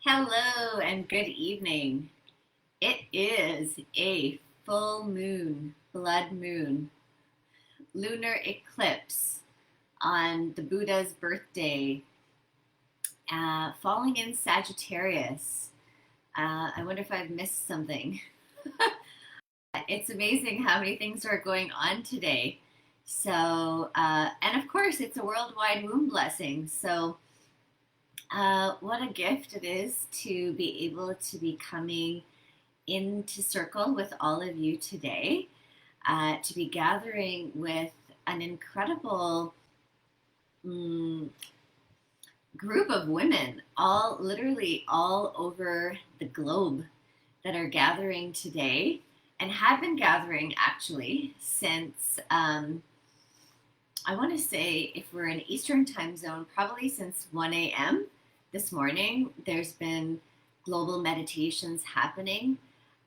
Hello and good evening. It is a full moon, blood moon, lunar eclipse on the Buddha's birthday, falling in Sagittarius. I wonder if I've missed something. It's amazing how many things are going on today. And of course, it's a worldwide womb blessing. What a gift it is to be able to be coming into circle with all of you today, to be gathering with an incredible group of women, literally all over the globe, that are gathering today and have been gathering actually since, I want to say, if we're in Eastern time zone, probably since 1 a.m. this morning. There's been global meditations happening.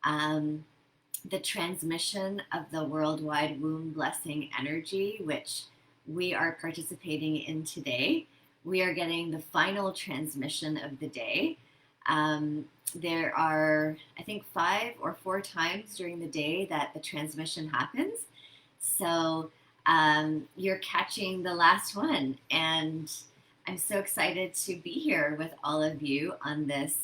The transmission of the worldwide womb blessing energy, which we are participating in today. We are getting the final transmission of the day. There are, I think, 5 or 4 times during the day that the transmission happens. You're catching the last one, and I'm so excited to be here with all of you on this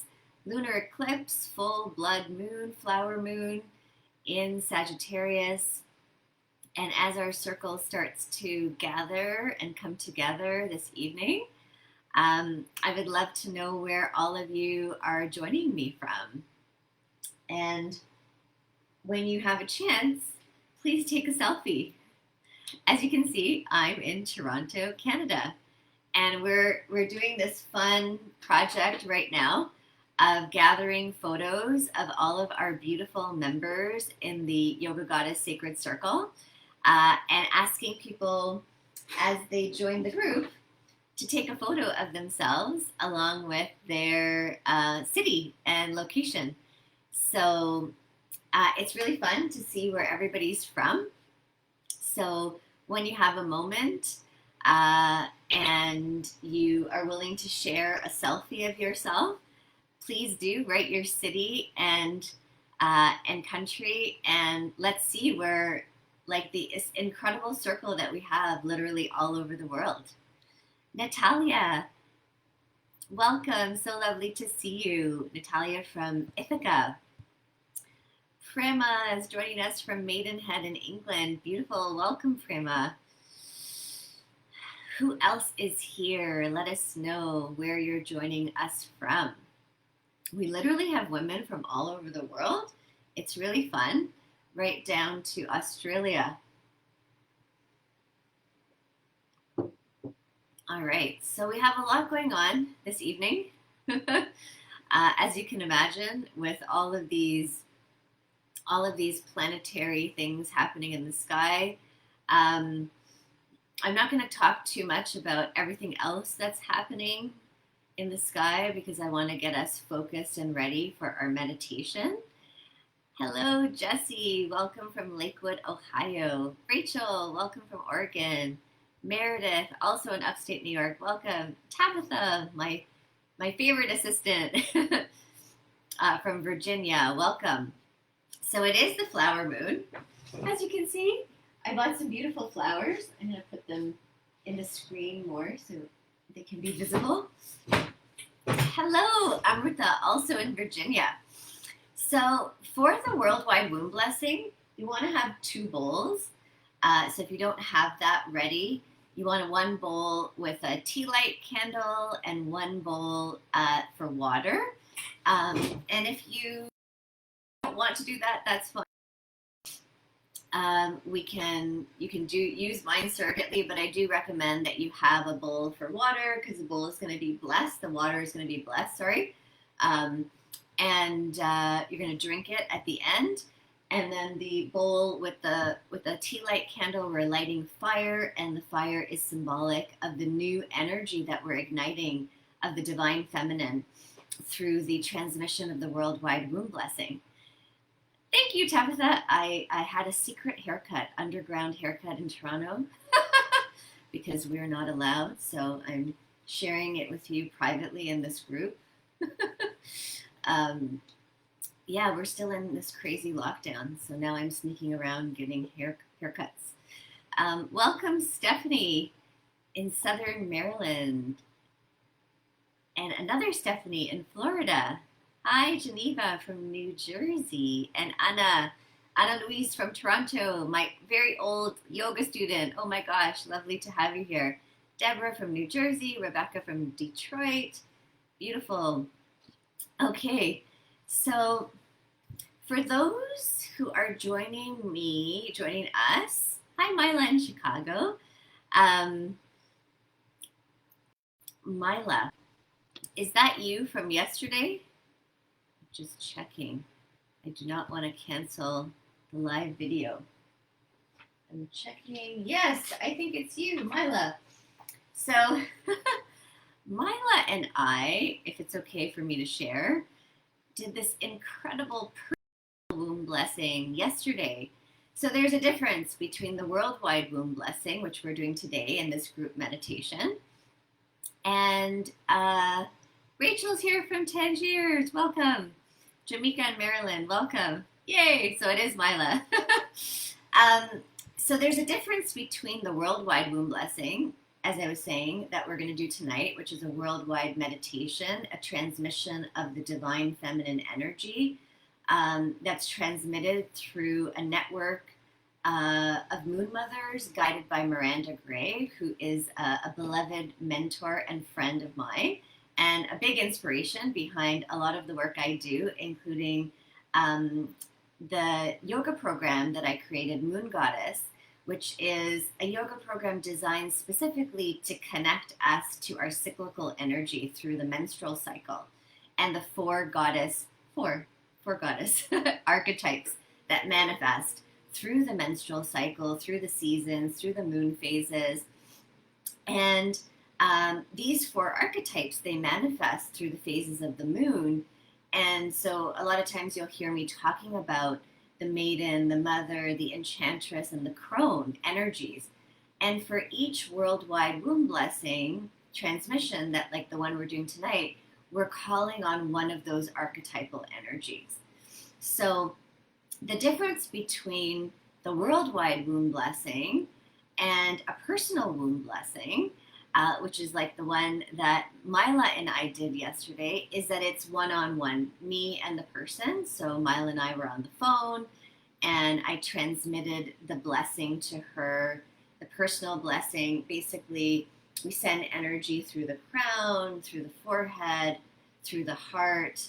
lunar eclipse, full blood moon, flower moon in Sagittarius. And as our circle starts to gather and come together this evening, I would love to know where all of you are joining me from. And when you have a chance, please take a selfie. As you can see, I'm in Toronto, Canada, and we're doing this fun project right now of gathering photos of all of our beautiful members in the Yoga Goddess Sacred Circle, and asking people as they join the group to take a photo of themselves along with their city and location. It's really fun to see where everybody's from. So when you have a moment and you are willing to share a selfie of yourself, please do write your city and country, and let's see where, like, this incredible circle that we have literally all over the world. Natalia, welcome. So lovely to see you. Natalia from Ithaca. Prema is joining us from Maidenhead in England. Beautiful. Welcome, Prema. Who else is here? Let us know where you're joining us from. We literally have women from all over the world. It's really fun, right down to Australia. All right, so we have a lot going on this evening. As you can imagine, with all of these planetary things happening in the sky. I'm not going to talk too much about everything else that's happening in the sky because I want to get us focused and ready for our meditation. Hello, Jessie. Welcome from Lakewood, Ohio. Rachel, welcome from Oregon. Meredith, also in upstate New York. Welcome. Tabitha, my favorite assistant from Virginia. Welcome. So it is the flower moon. As you can see, I bought some beautiful flowers. I'm going to put them in the screen more so they can be visible. Hello, Amrita, also in Virginia. So for the worldwide womb blessing, you want to have 2 bowls. So if you don't have that ready, you want 1 bowl with a tea light candle and 1 bowl for water. And if you don't want to do that, that's fine. You can use mine surrogатely, but I do recommend that you have a bowl for water because the bowl is going to be blessed. The water is going to be blessed. Sorry, and you're going to drink it at the end. And then the bowl with the tea light candle, we're lighting fire, and the fire is symbolic of the new energy that we're igniting of the divine feminine through the transmission of the worldwide womb blessing. Thank you, Tabitha. I had a secret haircut, underground haircut in Toronto because we're not allowed. So I'm sharing it with you privately in this group. Yeah, we're still in this crazy lockdown. So now I'm sneaking around getting haircuts. Welcome, Stephanie in Southern Maryland, and another Stephanie in Florida. Hi, Geneva from New Jersey, and Anna Louise from Toronto, my very old yoga student. Oh my gosh, lovely to have you here. Deborah from New Jersey, Rebecca from Detroit. Beautiful. Okay, so for those who are joining us, hi Mila in Chicago. Mila, is that you from yesterday? Just checking. I do not want to cancel the live video. I'm checking. Yes, I think it's you, Mila. So, Mila and I, if it's okay for me to share, did this incredible womb blessing yesterday. So there's a difference between the worldwide womb blessing, which we're doing today in this group meditation, and Rachel's here from Tangiers. Welcome. Jamaica and Maryland. Welcome. Yay. So it is Mila. So there's a difference between the worldwide womb blessing, as I was saying, that we're going to do tonight, which is a worldwide meditation, a transmission of the divine feminine energy that's transmitted through a network of moon mothers guided by Miranda Gray, who is a beloved mentor and friend of mine, and a big inspiration behind a lot of the work I do, including the yoga program that I created, Moon Goddess, which is a yoga program designed specifically to connect us to our cyclical energy through the menstrual cycle and the four goddess archetypes that manifest through the menstrual cycle, through the seasons, through the moon phases. And these four archetypes, they manifest through the phases of the moon. And so a lot of times you'll hear me talking about the maiden, the mother, the enchantress, and the crone energies. And for each worldwide womb blessing transmission, that like the one we're doing tonight, we're calling on one of those archetypal energies. So the difference between the worldwide womb blessing and a personal womb blessing, which is like the one that Mila and I did yesterday, is that it's one-on-one, me and the person. So Mila and I were on the phone, and I transmitted the blessing to her, the personal blessing. Basically, we send energy through the crown, through the forehead, through the heart.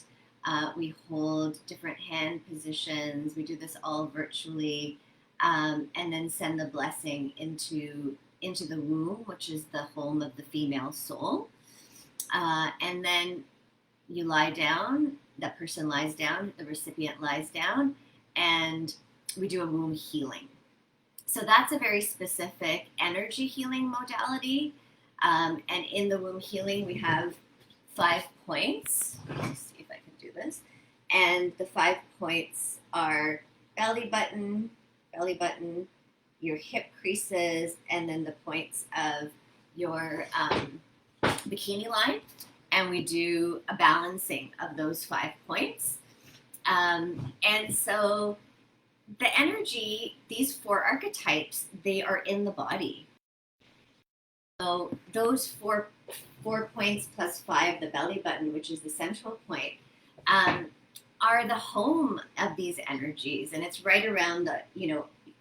We hold different hand positions. We do this all virtually, and then send the blessing into the womb, which is the home of the female soul. And then you lie down, that person lies down, the recipient lies down, and we do a womb healing. So that's a very specific energy healing modality. And in the womb healing, we have 5 points. Let's see if I can do this. And the 5 points are belly button, your hip creases, and then the points of your bikini line. And we do a balancing of those 5 points. And so the energy, these 4 archetypes, they are in the body. So those four points plus 5, the belly button, which is the central point, are the home of these energies. And it's right around the,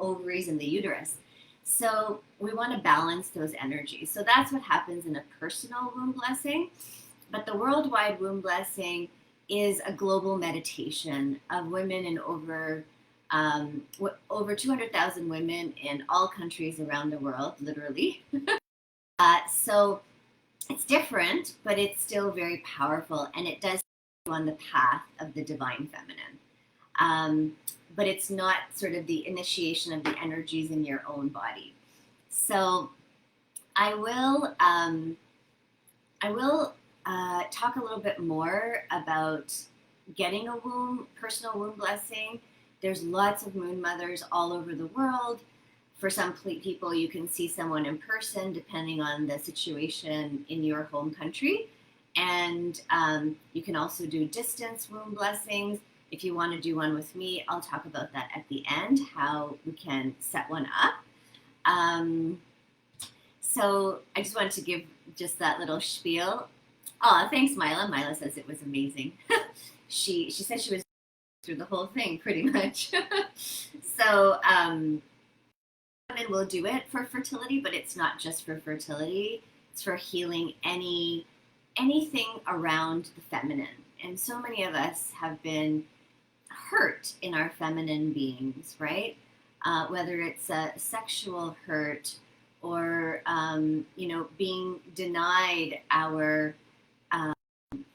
ovaries and the uterus. So we want to balance those energies. So that's what happens in a personal womb blessing. But the worldwide womb blessing is a global meditation of women in over 200,000 women in all countries around the world, literally. So it's different, but it's still very powerful, and it does you on the path of the divine feminine. But it's not sort of the initiation of the energies in your own body. So I will talk a little bit more about getting a personal womb blessing. There's lots of moon mothers all over the world. For some people, you can see someone in person, depending on the situation in your home country. And you can also do distance womb blessings. If you want to do one with me, I'll talk about that at the end, how we can set one up. So I just wanted to give just that little spiel. Oh, thanks, Mila. Mila says it was amazing. She said she was through the whole thing pretty much. So women will do it for fertility, but it's not just for fertility. It's for healing anything around the feminine. And so many of us have been hurt in our feminine beings, right? Whether it's a sexual hurt or, being denied our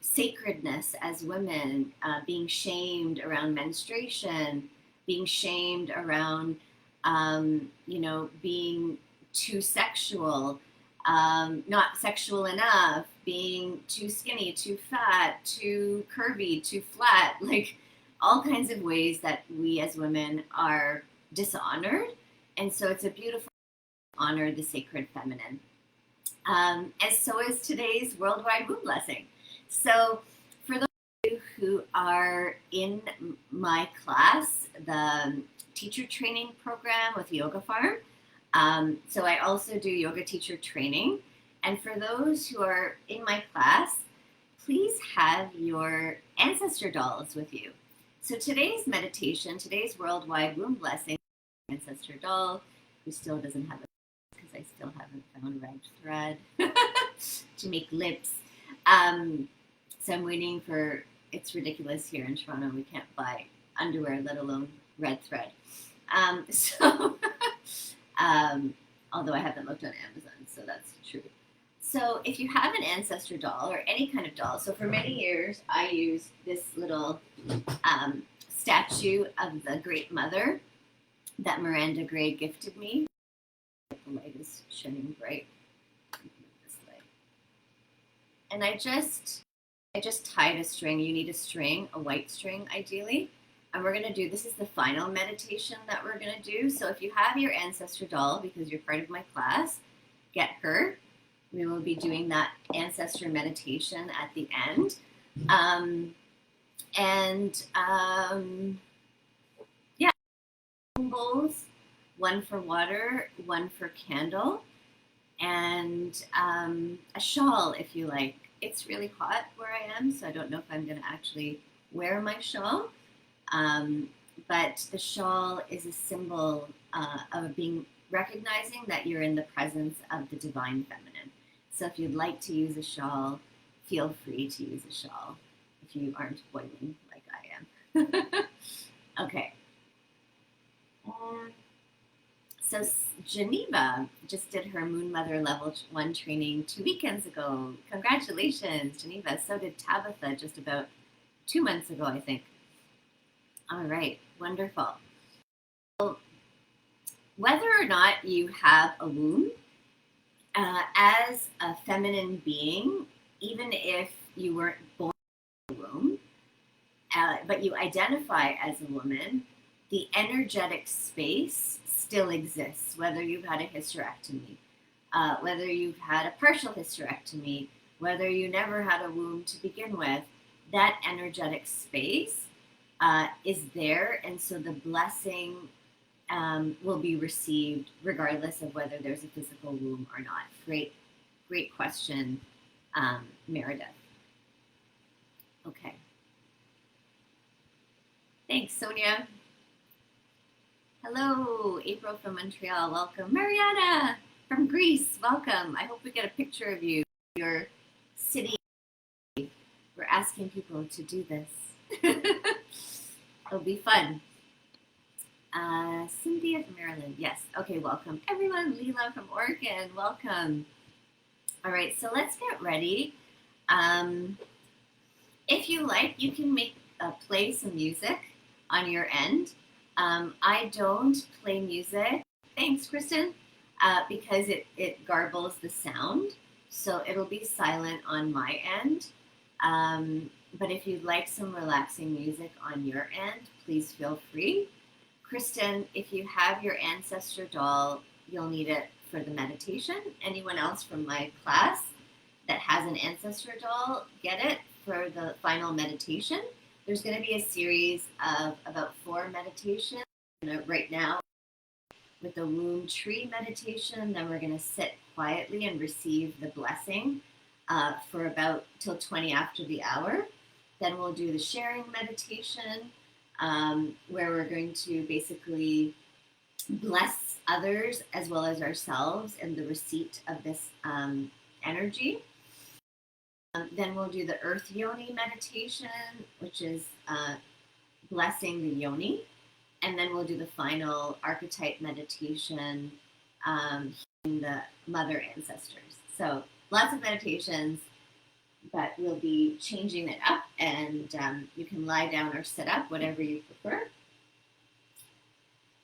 sacredness as women, being shamed around menstruation, being shamed around, being too sexual, not sexual enough, being too skinny, too fat, too curvy, too flat, like all kinds of ways that we as women are dishonored. And so it's a beautiful honor the sacred feminine. And so is today's worldwide womb blessing. So for those of you who are in my class, the teacher training program with Yoga Farm, so I also do yoga teacher training. And for those who are in my class, please have your ancestor dolls with you. So today's meditation, today's worldwide womb blessing, ancestor doll, who still doesn't have a, because I still haven't found red thread to make lips. So I'm waiting for, it's ridiculous here in Toronto, we can't buy underwear, let alone red thread. Although I haven't looked on Amazon, so that's true. So if you have an ancestor doll or any kind of doll, so for many years I used this little statue of the Great Mother that Miranda Gray gifted me. The light is shining bright. This light. And I just tied a string. You need a string, a white string ideally. And we're going to do, this is the final meditation that we're going to do. So if you have your ancestor doll, because you're part of my class, get her. We will be doing that ancestor meditation at the end. Bowls, one for water, one for candle, and a shawl if you like. It's really hot where I am, so I don't know if I'm going to actually wear my shawl. But the shawl is a symbol of recognizing that you're in the presence of the divine feminine. So if you'd like to use a shawl, feel free to use a shawl if you aren't boiling like I am. Okay. So Geneva just did her Moon Mother Level 1 training 2 weekends ago. Congratulations, Geneva. So did Tabitha just about 2 months ago, I think. All right, wonderful. So, whether or not you have a womb, as a feminine being, even if you weren't born in a womb, but you identify as a woman, the energetic space still exists, whether you've had a hysterectomy, whether you've had a partial hysterectomy, whether you never had a womb to begin with, that energetic space is there, and so the blessing will be received regardless of whether there's a physical womb or not. Great question, Meredith. Okay. Thanks, Sonia. Hello, April from Montreal, welcome. Mariana from Greece, welcome. I hope we get a picture of you, your city. We're asking people to do this. It'll be fun. Cynthia from Maryland, yes. Okay, welcome. Everyone, Leela from Oregon, welcome. All right, so let's get ready. If you like, you can play some music on your end. I don't play music, thanks Kristen, because it garbles the sound, so it'll be silent on my end. But if you'd like some relaxing music on your end, please feel free. Kristen, if you have your ancestor doll, you'll need it for the meditation. Anyone else from my class, that has an ancestor doll, get it for the final meditation. There's going to be a series of about 4 meditations. Right now, with the womb tree meditation, then we're going to sit quietly and receive the blessing for about till 20 after the hour. Then we'll do the sharing meditation, where we're going to basically bless others as well as ourselves in the receipt of this energy. Then we'll do the Earth Yoni meditation, which is blessing the yoni. And then we'll do the final archetype meditation, healing the mother ancestors. So lots of meditations, but we'll be changing it up, and you can lie down or sit up, whatever you prefer.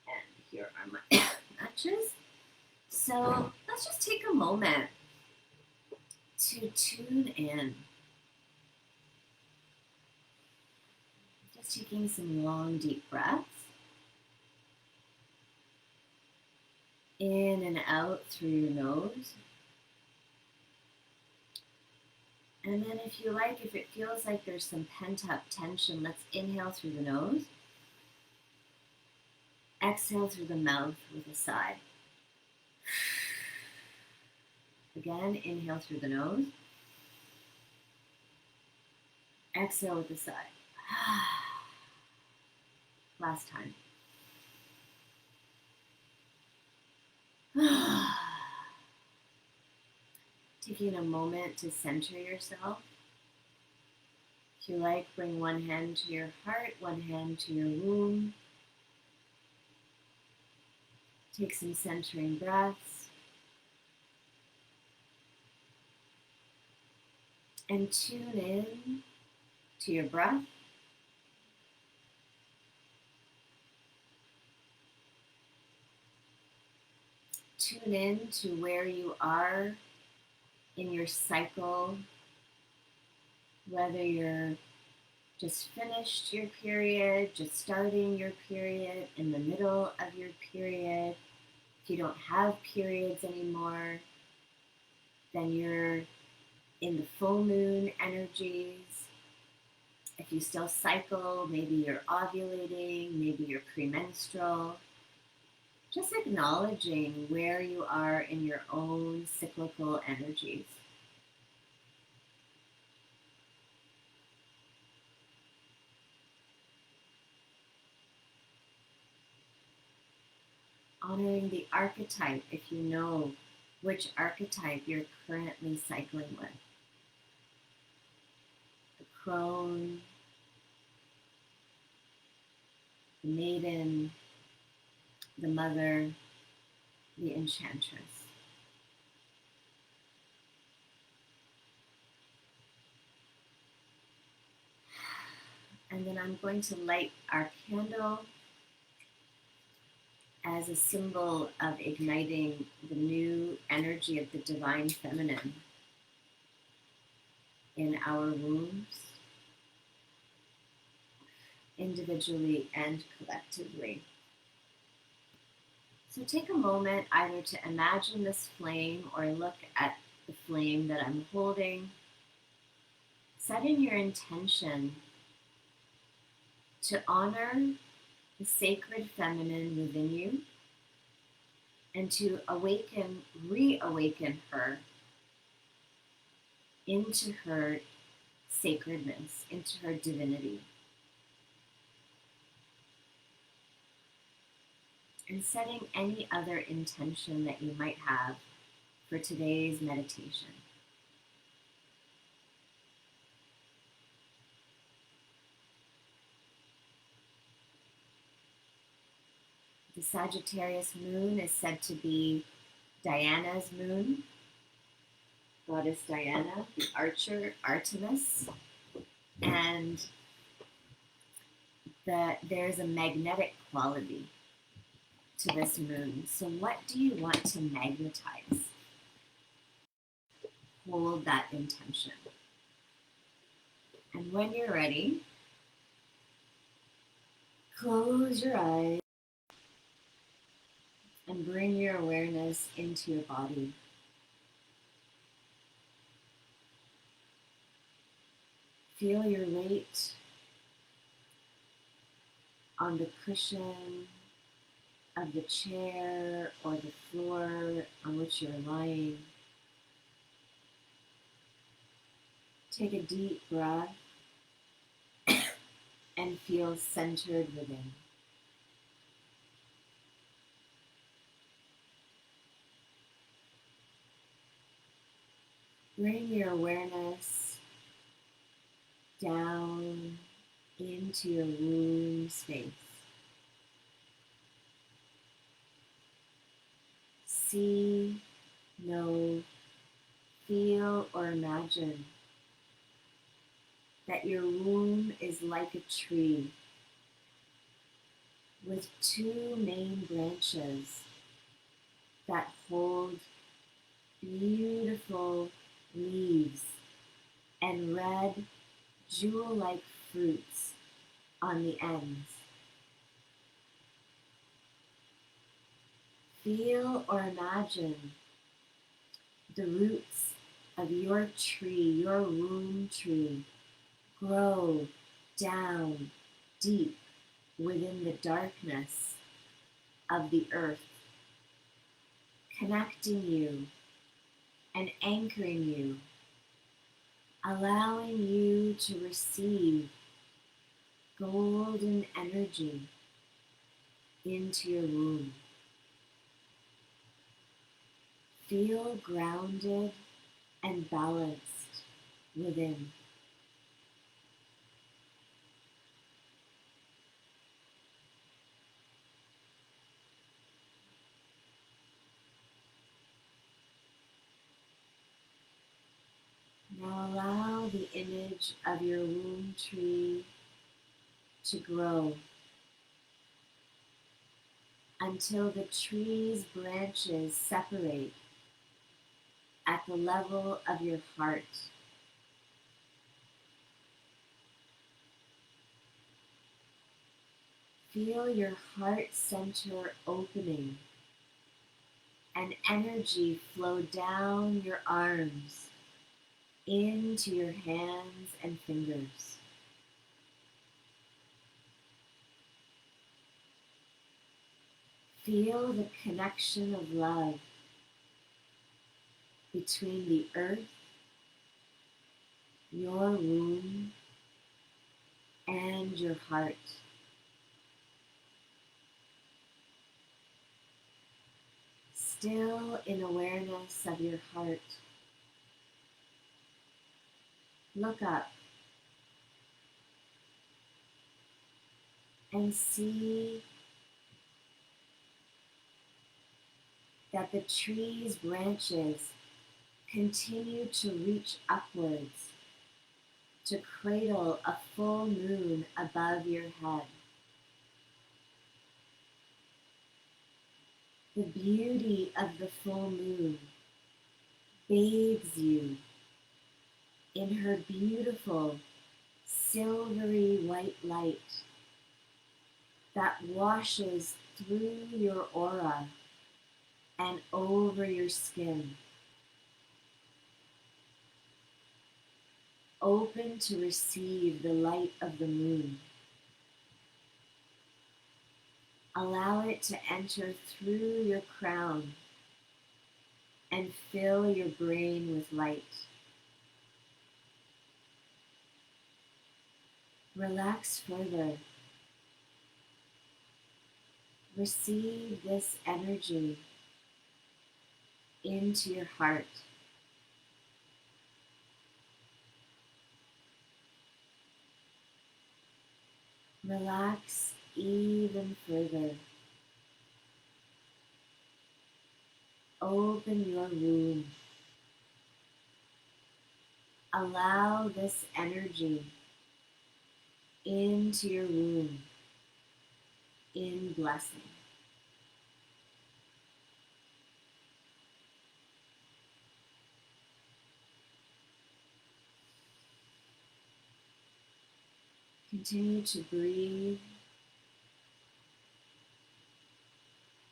And here are my matches. So let's just take a moment to tune in. Just taking some long, deep breaths. In and out through your nose. And then if you like, if it feels like there's some pent-up tension, let's inhale through the nose. Exhale through the mouth with a sigh. Again, inhale through the nose. Exhale with a sigh. Last time. Taking a moment to center yourself. If you like, bring one hand to your heart, one hand to your womb. Take some centering breaths. And tune in to your breath. Tune in to where you are in your cycle, whether you're just finished your period, just starting your period, in the middle of your period. If you don't have periods anymore, then you're in the full moon energies. If you still cycle, maybe you're ovulating, maybe you're premenstrual. Just acknowledging where you are in your own cyclical energies. Honoring the archetype if you know which archetype you're currently cycling with. The crone, the maiden, the mother, the enchantress. And then I'm going to light our candle as a symbol of igniting the new energy of the divine feminine in our wombs, individually and collectively. So take a moment either to imagine this flame or look at the flame that I'm holding, setting your intention to honor the sacred feminine within you and to reawaken her into her sacredness, into her divinity. And setting any other intention that you might have for today's meditation. The Sagittarius moon is said to be Diana's moon, goddess Diana, the archer, Artemis, and there's a magnetic quality to this moon. So what do you want to magnetize? Hold that intention. And when you're ready, close your eyes and bring your awareness into your body. Feel your weight on the cushion of the chair or the floor on which you're lying. Take a deep breath and feel centered within. Bring your awareness down into your womb space. See, know, feel, or imagine that your womb is like a tree with two main branches that hold beautiful leaves and red jewel-like fruits on the ends. Feel or imagine the roots of your tree, your womb tree, grow down deep within the darkness of the earth, connecting you and anchoring you, allowing you to receive golden energy into your womb. Feel grounded and balanced within. Now allow the image of your womb tree to grow until the tree's branches separate at the level of your heart. Feel your heart center opening and energy flow down your arms into your hands and fingers. Feel the connection of love between the earth, your womb, and your heart. Still in awareness of your heart, look up and see that the tree's branches continue to reach upwards to cradle a full moon above your head. The beauty of the full moon bathes you in her beautiful silvery white light that washes through your aura and over your skin. Open to receive the light of the moon. Allow it to enter through your crown and fill your brain with light. Relax further. Receive this energy into your heart. Relax even further. Open your womb. Allow this energy into your womb in blessing. Continue to breathe.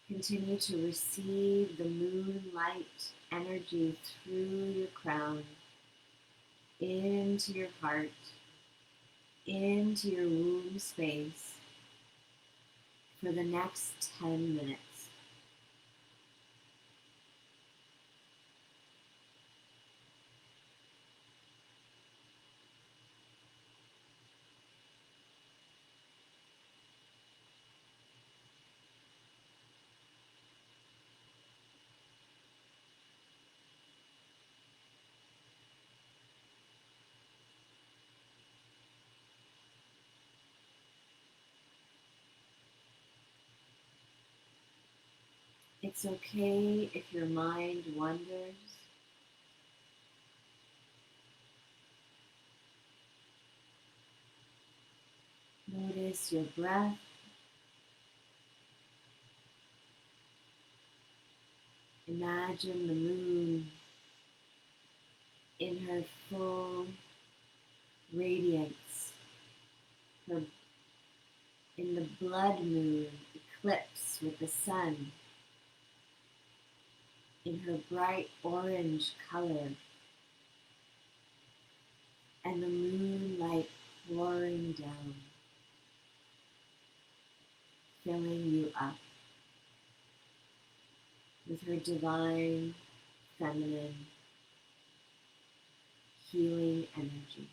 Continue to receive the moonlight energy through your crown into your heart. into your womb space for the next 10 minutes. It's okay if your mind wanders. Notice your breath. Imagine the moon in her full radiance, her, in the blood moon eclipse with the sun, in her bright orange color, and the moonlight pouring down, filling you up with her divine, feminine, healing energy.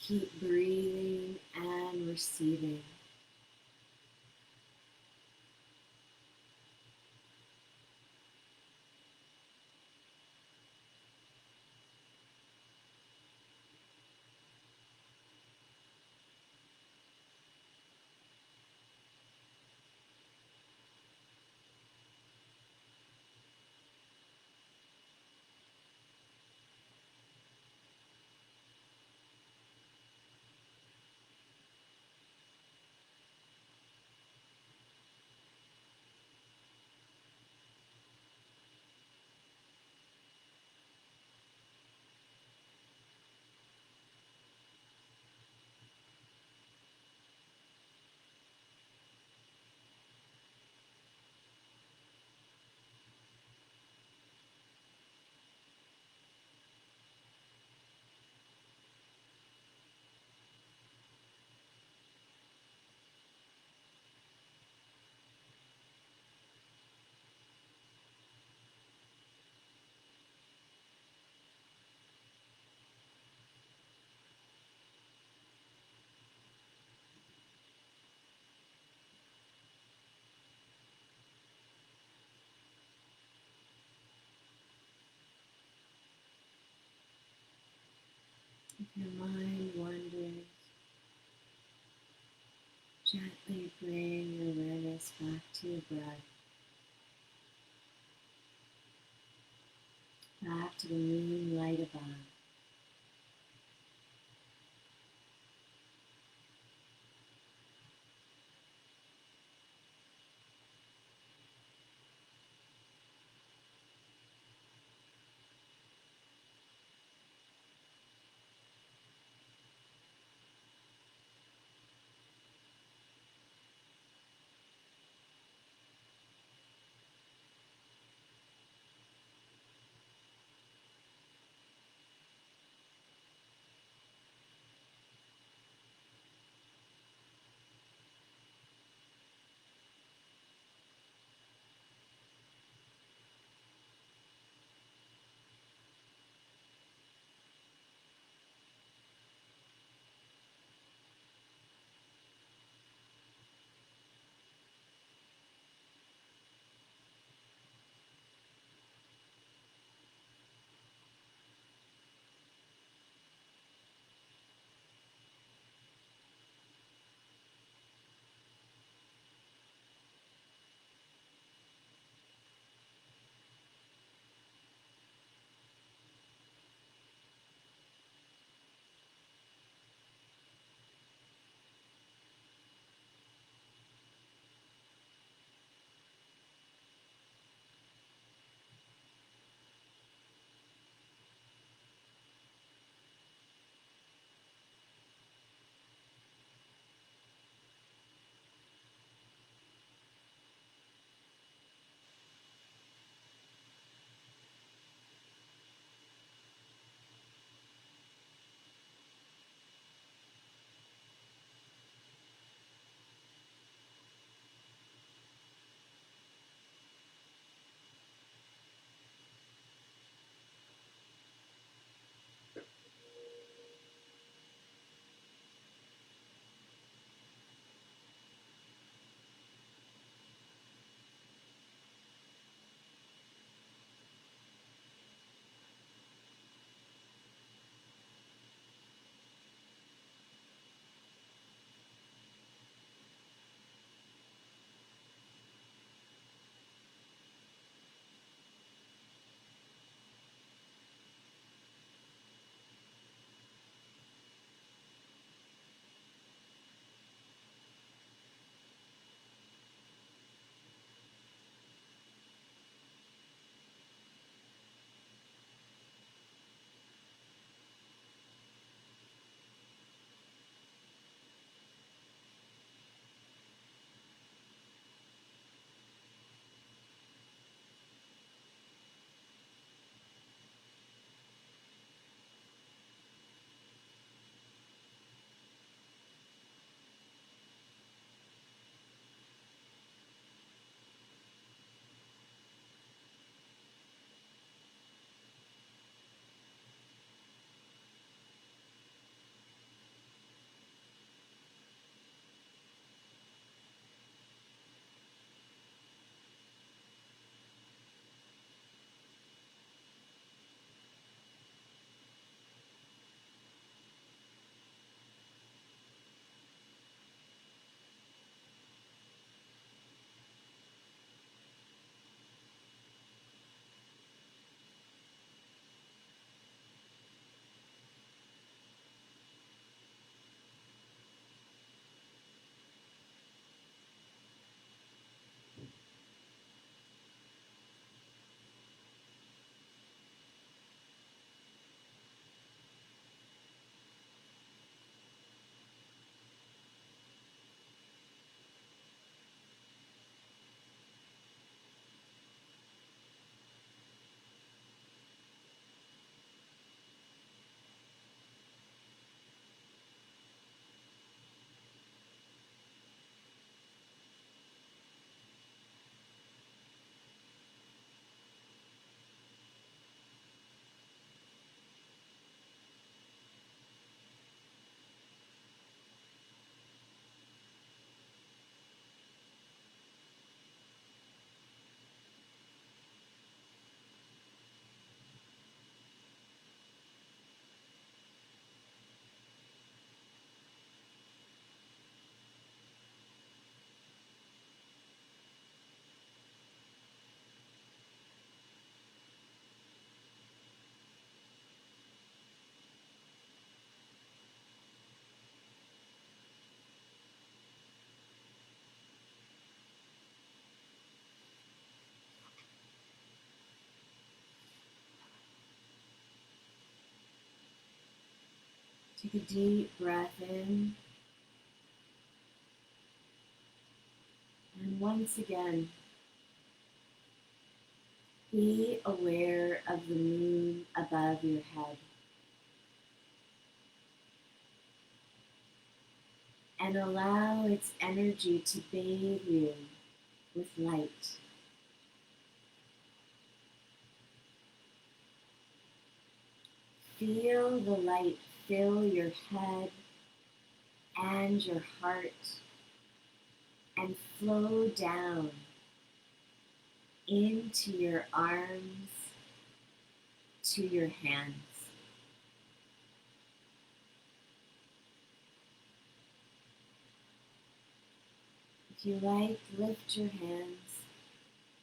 Keep breathing and receiving. If your mind wanders, Gently bring your awareness back to your breath, back to the moonlight above. Take a deep breath in. And once again, be aware of the moon above your head. And allow its energy to bathe you with light. Feel the light fill your head and your heart and flow down into your arms to your hands. If you like, lift your hands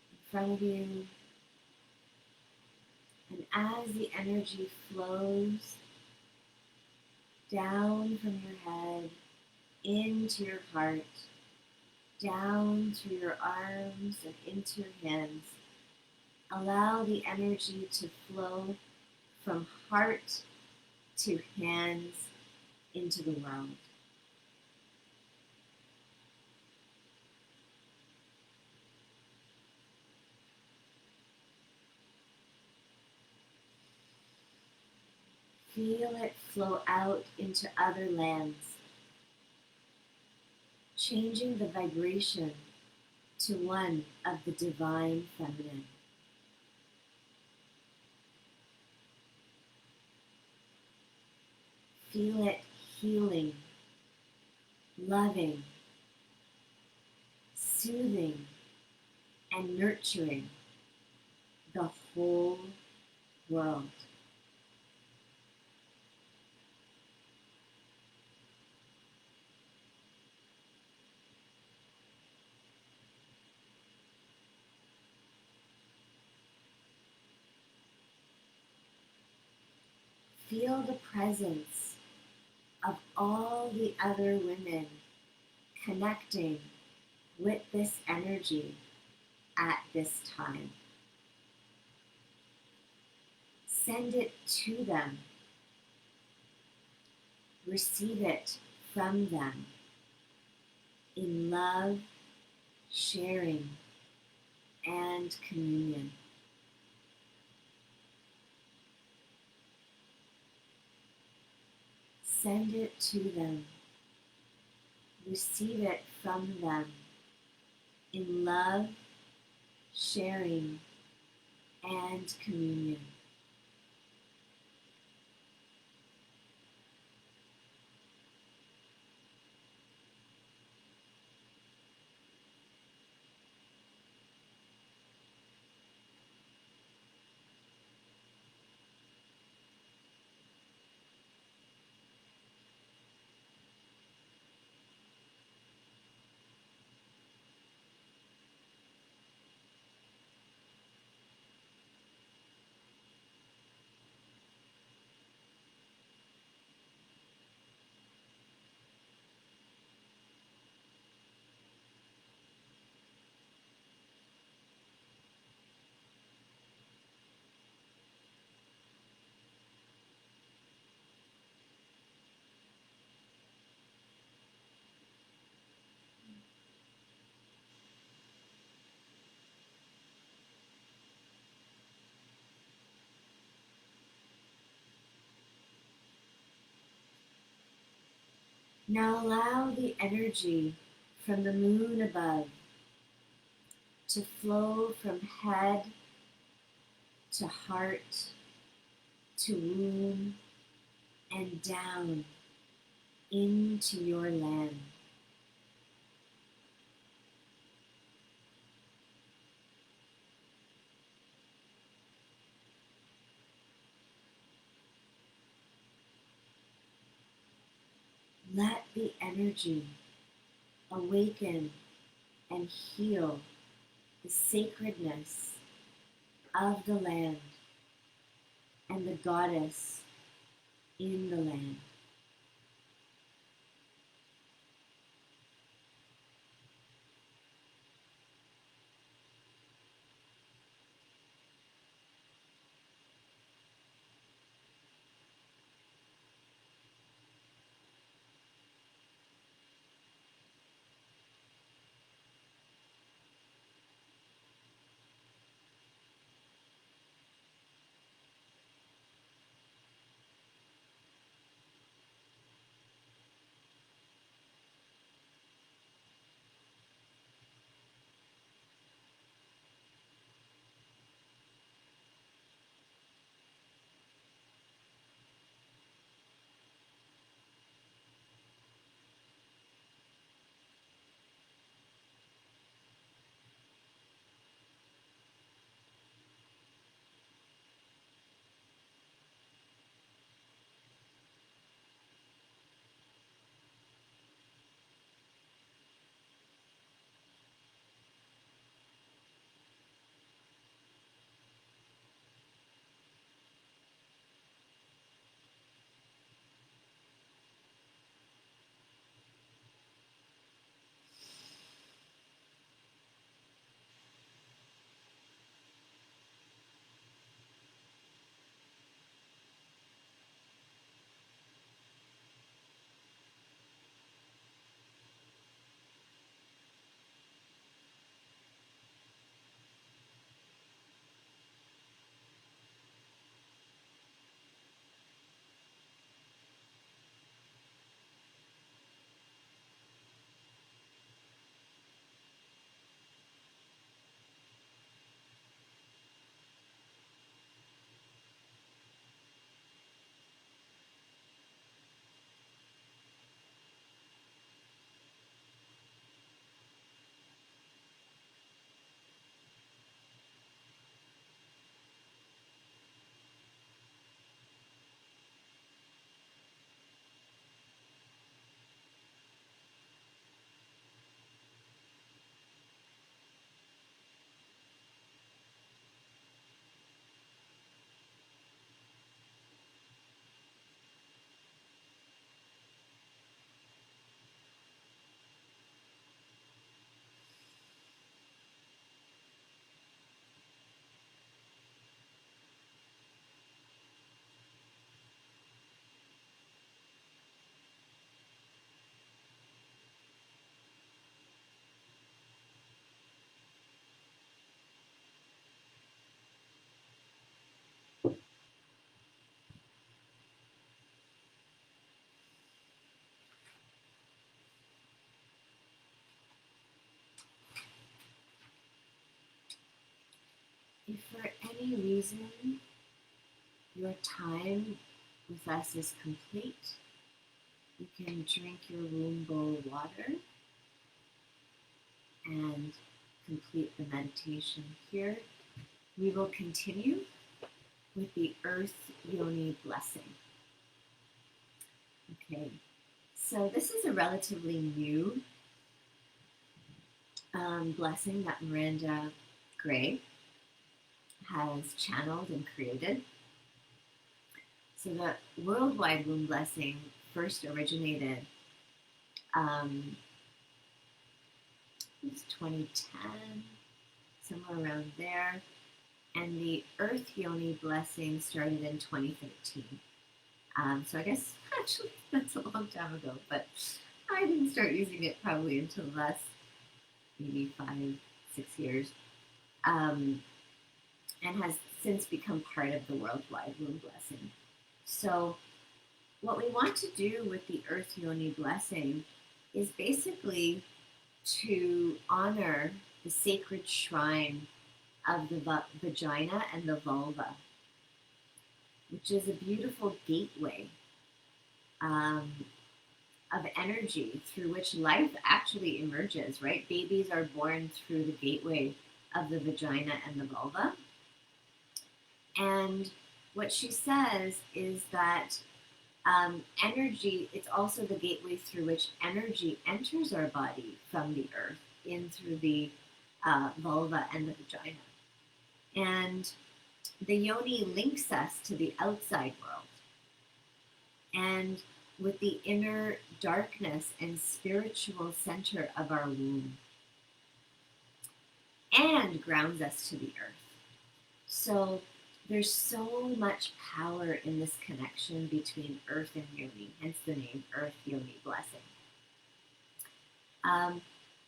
in front of you, and as the energy flows down from your head into your heart, down through your arms and into your hands, allow the energy to flow from heart to hands into the world. Feel it flow out into other lands, changing the vibration to one of the divine feminine. Feel it healing, loving, soothing, and nurturing the whole world. Feel the presence of all the other women connecting with this energy at this time. Send it to them. Receive it from them in love, sharing, and communion. Send it to them. Receive it from them in love, sharing, and communion. Now allow the energy from the moon above to flow from head to heart to womb and down into your land. Let the energy awaken and heal the sacredness of the land and the goddess in the land. If for any reason your time with us is complete, you can drink your womb bowl water and complete the meditation here. We will continue with the Earth Yoni blessing. Okay, so this is a relatively new blessing that Miranda Gray has channeled and created. So the worldwide womb blessing first originated it was 2010, somewhere around there, and the Earth Yoni blessing started in 2013. So I guess actually that's a long time ago, but I didn't start using it probably until the last maybe 5-6 years, and has since become part of the worldwide womb blessing. So what we want to do with the Earth Yoni blessing is basically to honor the sacred shrine of the vagina and the vulva, which is a beautiful gateway of energy through which life actually emerges, right? Babies are born through the gateway of the vagina and the vulva. And what she says is that energy, it's also the gateway through which energy enters our body from the earth in through the vulva and the vagina. And the yoni links us to the outside world and with the inner darkness and spiritual center of our womb, and grounds us to the earth. So there's so much power in this connection between earth and yoni, hence the name Earth Yoni blessing.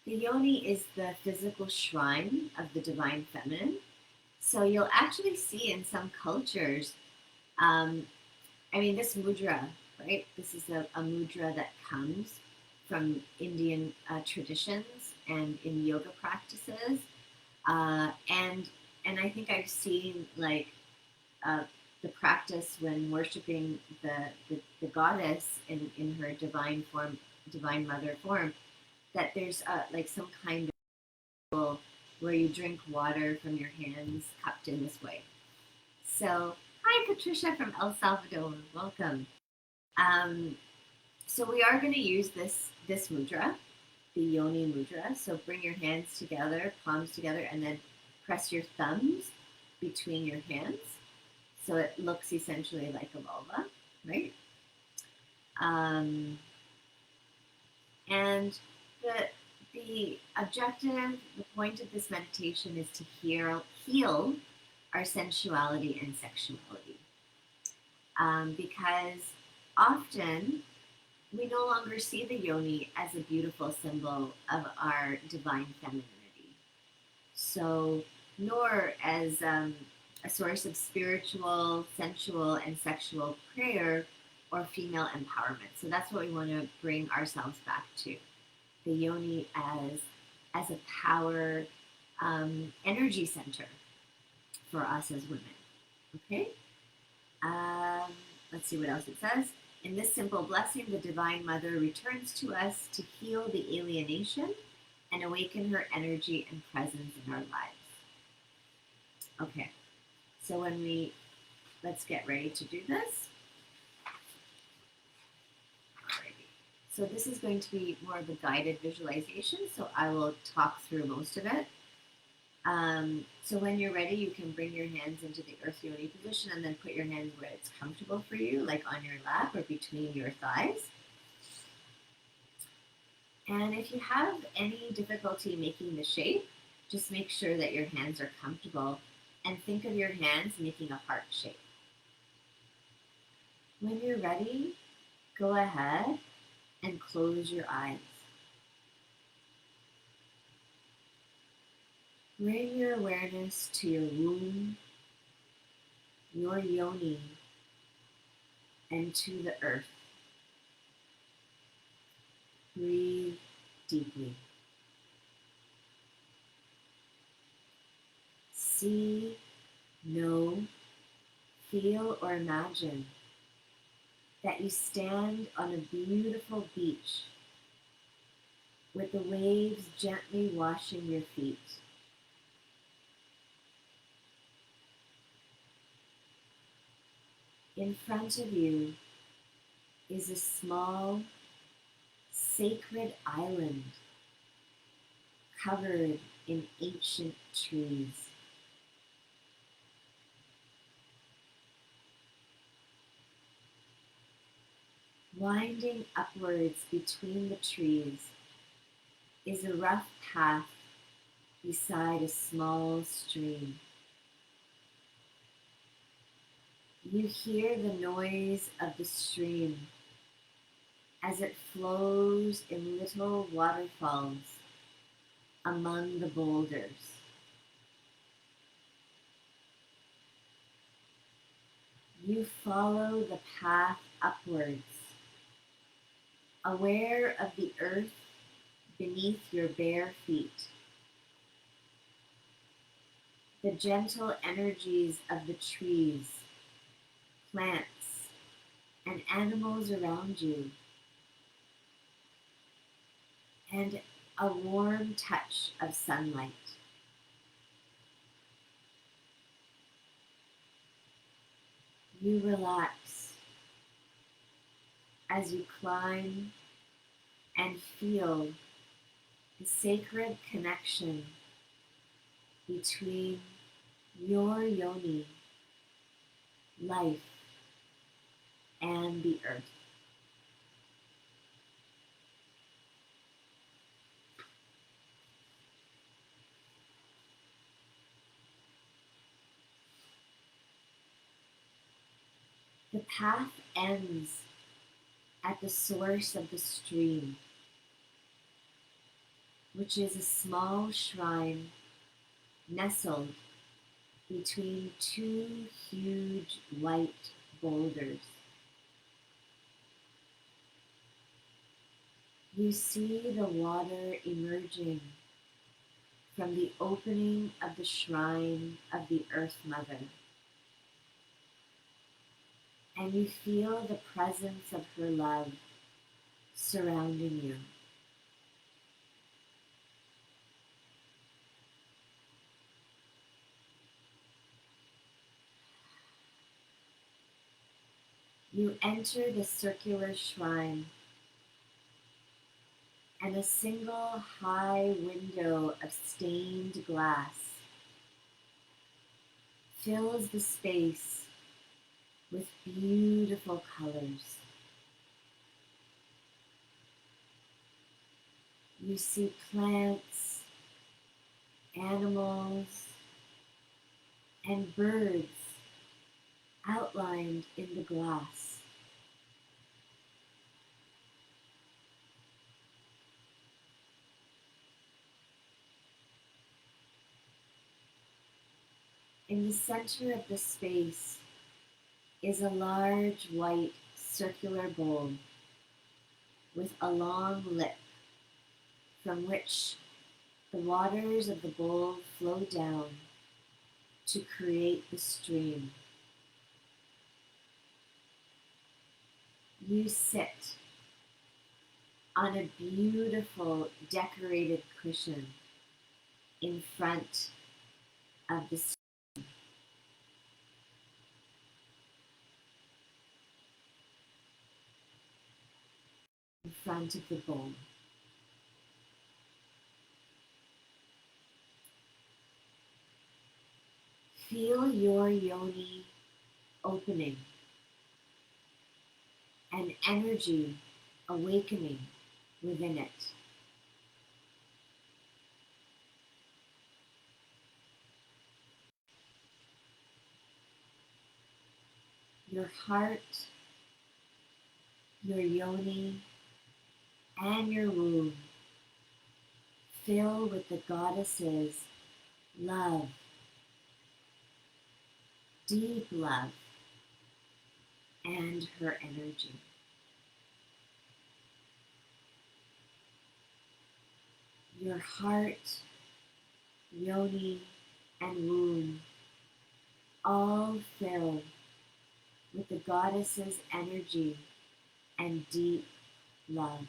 The yoni is the physical shrine of the divine feminine. So you'll actually see in some cultures, this mudra, right? This is a mudra that comes from Indian traditions and in yoga practices. And I think I've seen the practice when worshiping the goddess in her divine form, divine mother form, that there's some kind of where you drink water from your hands cupped in this way. So, hi Patricia from El Salvador, welcome. So we are going to use this mudra, the yoni mudra. So bring your hands together, palms together, and then press your thumbs between your hands. So it looks essentially like a vulva, right? And the objective, the point of this meditation is to heal our sensuality and sexuality. Because often we no longer see the yoni as a beautiful symbol of our divine femininity. So, nor as a source of spiritual, sensual, and sexual prayer or female empowerment. So that's what we want to bring ourselves back to. The yoni as a power energy center for us as women. Okay? Let's see what else it says. In this simple blessing, the Divine Mother returns to us to heal the alienation and awaken her energy and presence in our lives. Okay, so let's get ready to do this. Alrighty. So this is going to be more of a guided visualization, so I will talk through most of it. So when you're ready, you can bring your hands into the Earth Yoni position and then put your hands where it's comfortable for you, like on your lap or between your thighs. And if you have any difficulty making the shape, just make sure that your hands are comfortable and think of your hands making a heart shape. When you're ready, go ahead and close your eyes. Bring your awareness to your womb, your yoni, and to the earth. Breathe deeply. See Know, feel, or imagine that you stand on a beautiful beach with the waves gently washing your feet. In front of you is a small, sacred island covered in ancient trees. Winding upwards between the trees is a rough path beside a small stream. You hear the noise of the stream as it flows in little waterfalls among the boulders. You follow the path upwards, aware of the earth beneath your bare feet, the gentle energies of the trees, plants, and animals around you, and a warm touch of sunlight. You relax as you climb and feel the sacred connection between your yoni, life, and the earth. The path ends at the source of the stream, which is a small shrine nestled between two huge white boulders. You see the water emerging from the opening of the shrine of the Earth Mother, and you feel the presence of her love surrounding you. You enter the circular shrine, and a single high window of stained glass fills the space with beautiful colors. You see plants, animals, and birds outlined in the glass. In the center of the space is a large white circular bowl with a long lip from which the waters of the bowl flow down to create the stream. You sit on a beautiful decorated cushion in front of the stream, in front of the bowl. Feel your yoni opening and energy awakening within it. Your heart, your yoni, and your womb fill with the goddess's love, deep love, and her energy. Your heart, yoni, and womb all filled with the goddess's energy and deep love.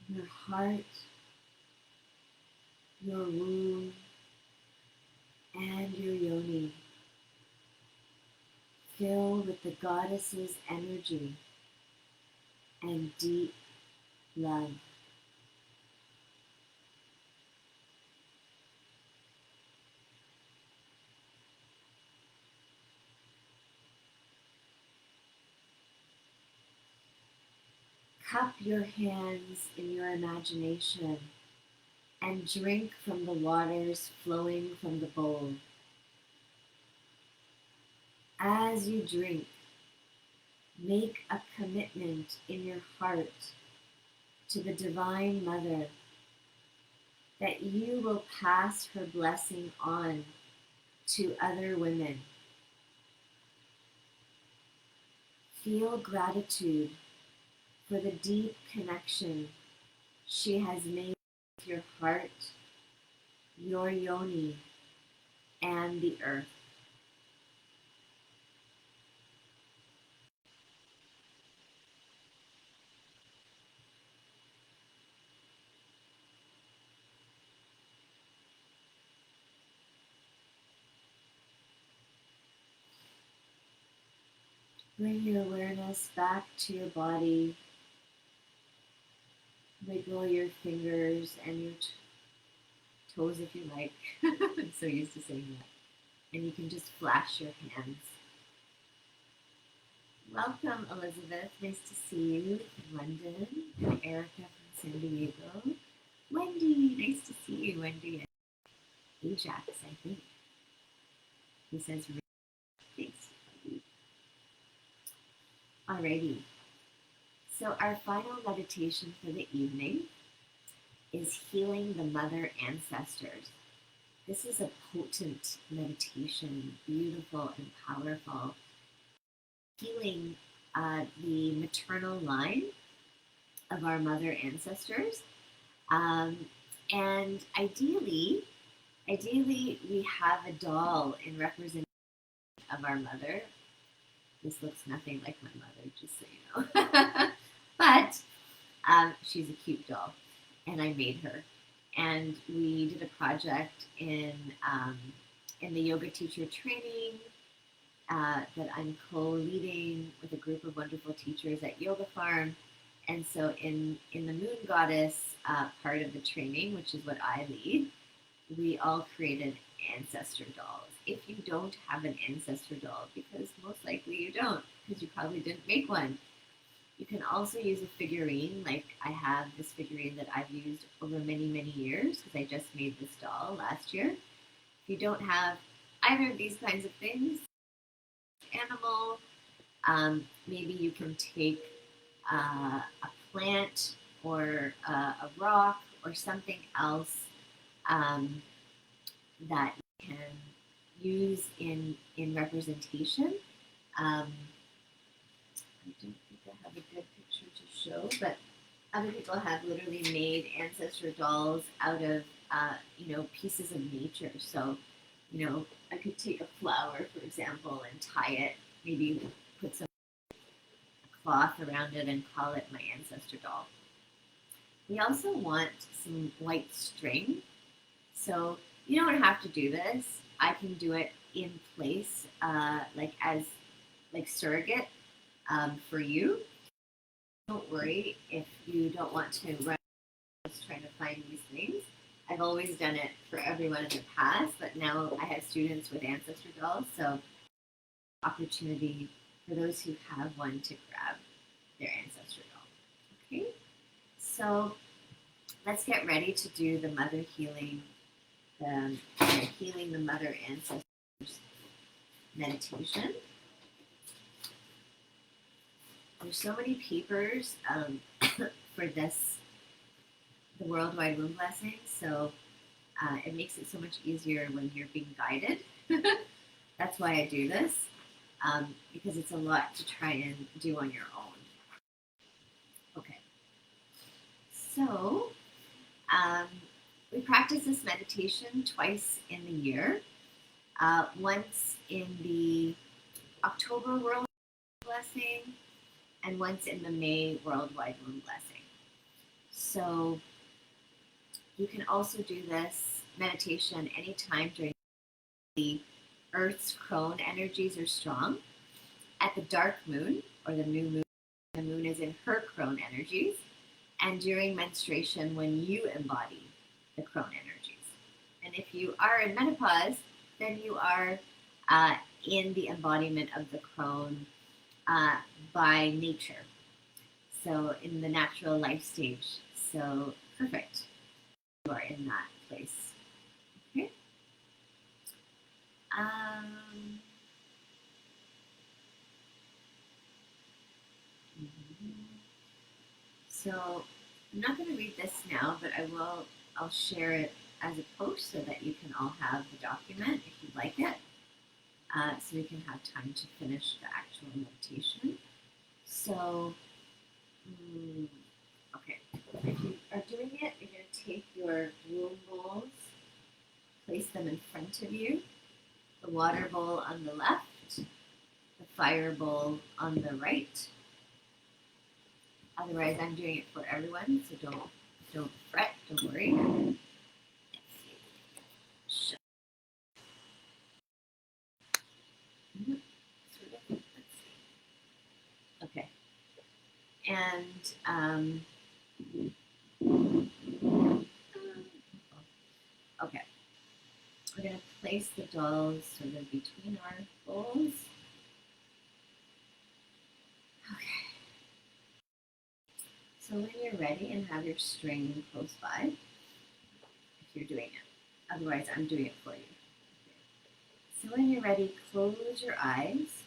Your heart, your womb, and your yoni fill with the goddess's energy and deep love. Cup your hands in your imagination and drink from the waters flowing from the bowl. As you drink, make a commitment in your heart to the Divine Mother that you will pass her blessing on to other women. Feel gratitude for the deep connection she has made with your heart, your yoni, and the earth. Bring your awareness back to your body. Wiggle your fingers and your toes if you like. I'm so used to saying that. And you can just flash your hands. Welcome, Elizabeth. Nice to see you in London. And Erica from San Diego. Wendy, nice to see you, Wendy. Ajax, I think. He says, thanks. Alrighty. So our final meditation for the evening is healing the mother ancestors. This is a potent meditation, beautiful and powerful. Healing the maternal line of our mother ancestors. And ideally, we have a doll in representation of our mother. This looks nothing like my mother, just so you know. But she's a cute doll, and I made her. And we did a project in the yoga teacher training that I'm co-leading with a group of wonderful teachers at Yoga Farm. And so in the Moon Goddess part of the training, which is what I lead, we all created ancestor dolls. If you don't have an ancestor doll, because most likely you don't, because you probably didn't make one, you can also use a figurine. Like I have this figurine that I've used over many, many years because I just made this doll last year. If you don't have either of these kinds of things, animal, maybe you can take a plant or a rock or something else that you can use in representation. I don't think I have a good picture to show, but other people have literally made ancestor dolls out of pieces of nature. So, I could take a flower, for example, and tie it, maybe put some cloth around it and call it my ancestor doll. We also want some white string. So you don't have to do this. I can do it in place, as surrogate for you. Don't worry if you don't want to run trying to find these things. I've always done it for everyone in the past, but now I have students with ancestor dolls, so opportunity for those who have one to grab their ancestor doll. Okay, so let's get ready to do the mother healing, healing the mother ancestors meditation. There's so many papers for this, the worldwide womb blessing, so it makes it so much easier when you're being guided. That's why I do this, because it's a lot to try and do on your own. Okay, so we practice this meditation twice in the year, once in the October World Blessing and once in the May Worldwide Womb Blessing. So you can also do this meditation anytime during the Earth's crone energies are strong, at the dark moon or the new moon. The moon is in her crone energies, and during menstruation when you embody the crone energies. And if you are in menopause, then you are in the embodiment of the crone by nature. So in the natural life stage. So perfect. You are in that place. Okay. So I'm not going to read this now, but I'll share it as a post so that you can all have the document if you'd like it. So we can have time to finish the actual meditation. So, okay, if you are doing it, you're going to take your womb bowls, place them in front of you, the water bowl on the left, the fire bowl on the right. Otherwise, I'm doing it for everyone, so don't fret, don't worry. Okay. And okay, we're going to place the dolls sort of between our bowls. Okay. So when you're ready and have your string close by, if you're doing it, otherwise I'm doing it for you. Okay. So when you're ready, close your eyes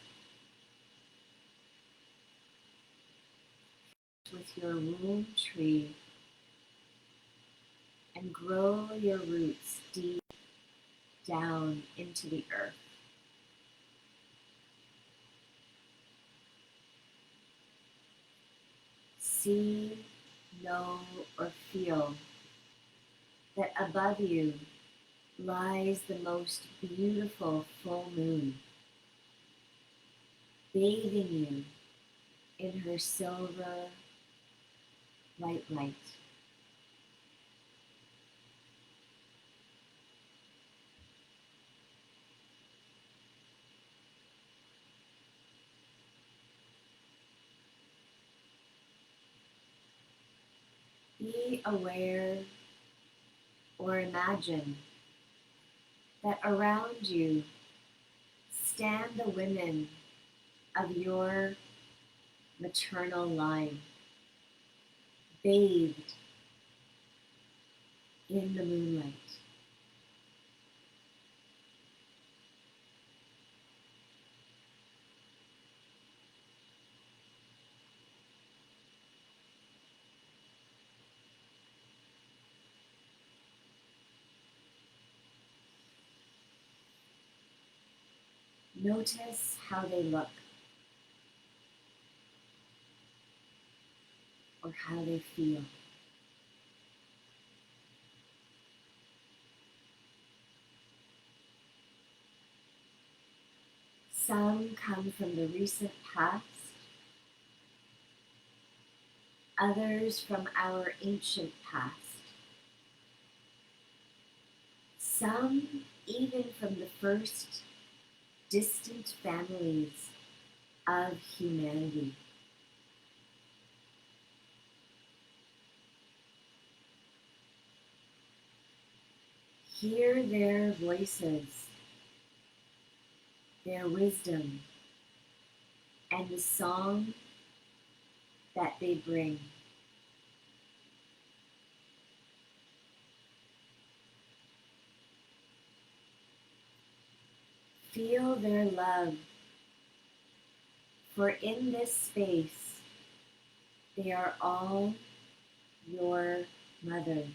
with your womb tree and grow your roots deep down into the earth. See, know, or feel that above you lies the most beautiful full moon, bathing you in her silver white light. Be aware or imagine that around you stand the women of your maternal line, bathed in the moonlight. Notice how they look or how they feel. Some come from the recent past, others from our ancient past, some even from the first distant families of humanity. Hear their voices, their wisdom, and the song that they bring. Feel their love, for in this space, they are all your mothers.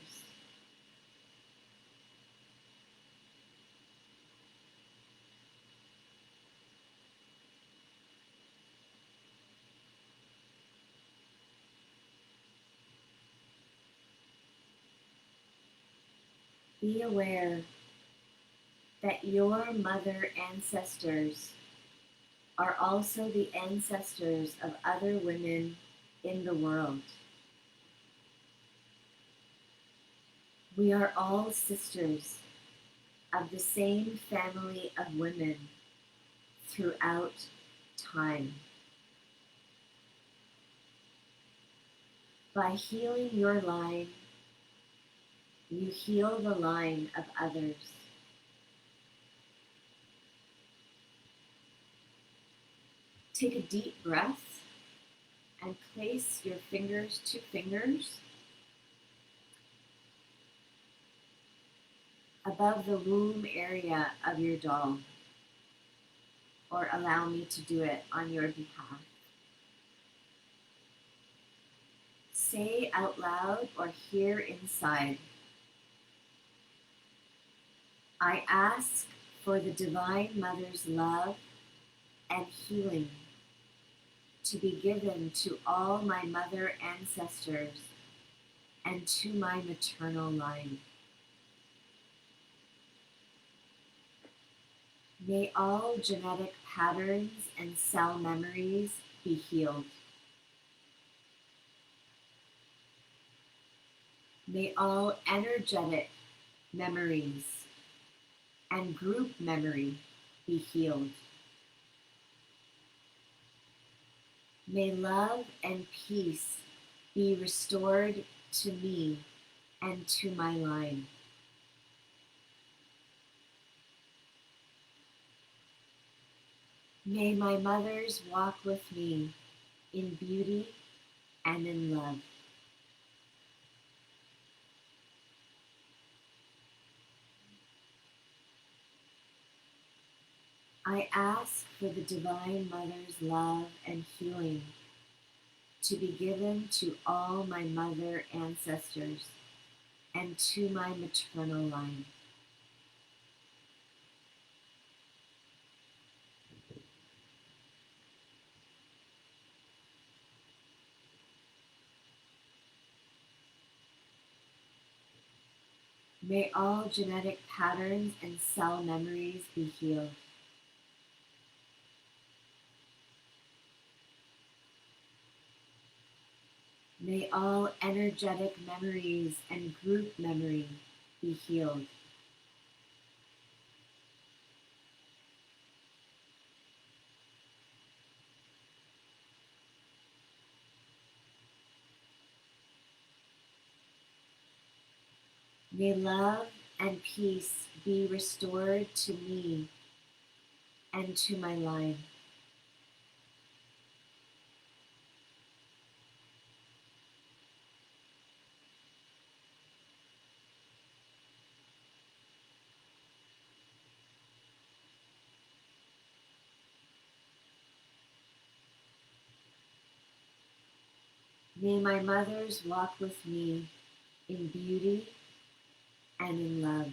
Be aware that your mother ancestors are also the ancestors of other women in the world. We are all sisters of the same family of women throughout time. By healing your line, you heal the line of others. Take a deep breath and place your fingers, 2 fingers, above the womb area of your doll, or allow me to do it on your behalf. Say out loud or hear inside, I ask for the Divine Mother's love and healing to be given to all my mother ancestors and to my maternal line. May all genetic patterns and cell memories be healed. May all energetic memories and group memory be healed. May love and peace be restored to me and to my line. May my mothers walk with me in beauty and in love. I ask for the Divine Mother's love and healing to be given to all my mother ancestors and to my maternal line. May all genetic patterns and cell memories be healed. May all energetic memories and group memory be healed. May love and peace be restored to me and to my line. May my mothers walk with me in beauty and in love.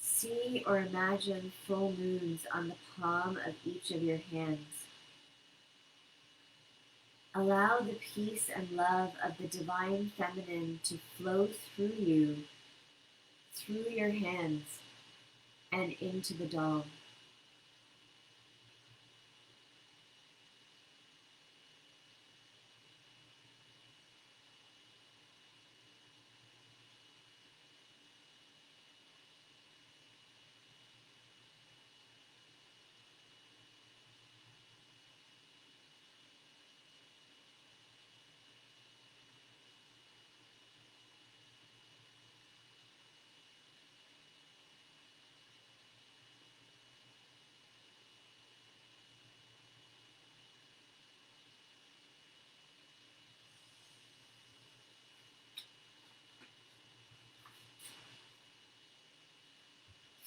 See or imagine full moons on the palm of each of your hands. Allow the peace and love of the Divine Feminine to flow through you, through your hands, and into the doll.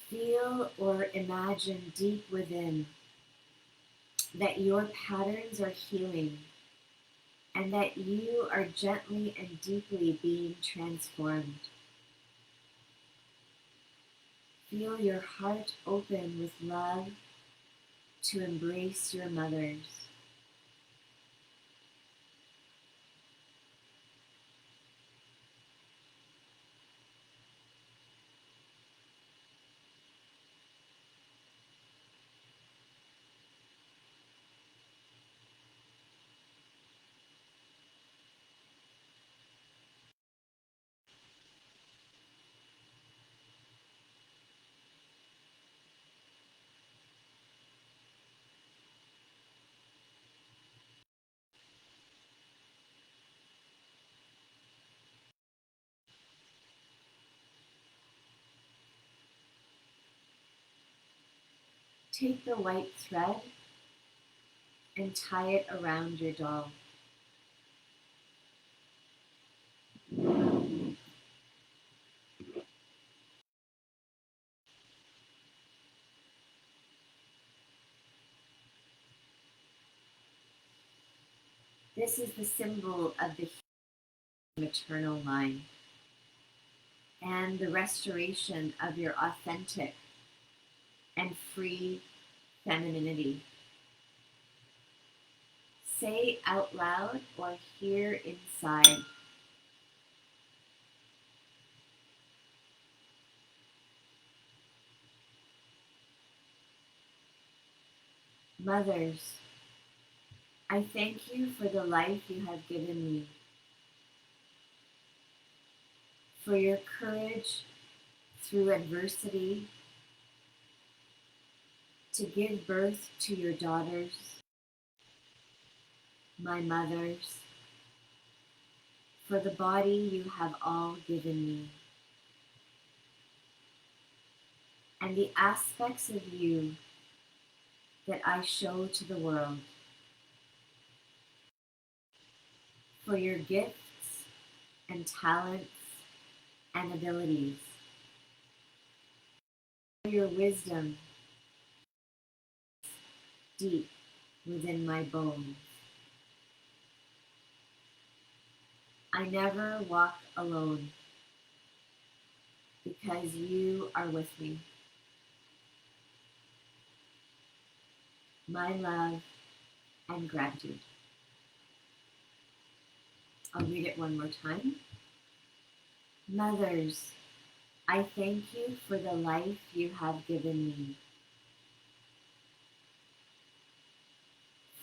Feel or imagine deep within that your patterns are healing and that you are gently and deeply being transformed. Feel your heart open with love to embrace your mothers. Take the white thread and tie it around your doll. This is the symbol of the maternal line and the restoration of your authentic and free femininity. Say out loud or hear inside, mothers, I thank you for the life you have given me, for your courage through adversity to give birth to your daughters, my mothers, for the body you have all given me, and the aspects of you that I show to the world, for your gifts and talents and abilities, for your wisdom deep within my bones. I never walk alone because you are with me. My love and gratitude. I'll read it one more time. Mothers, I thank you for the life you have given me,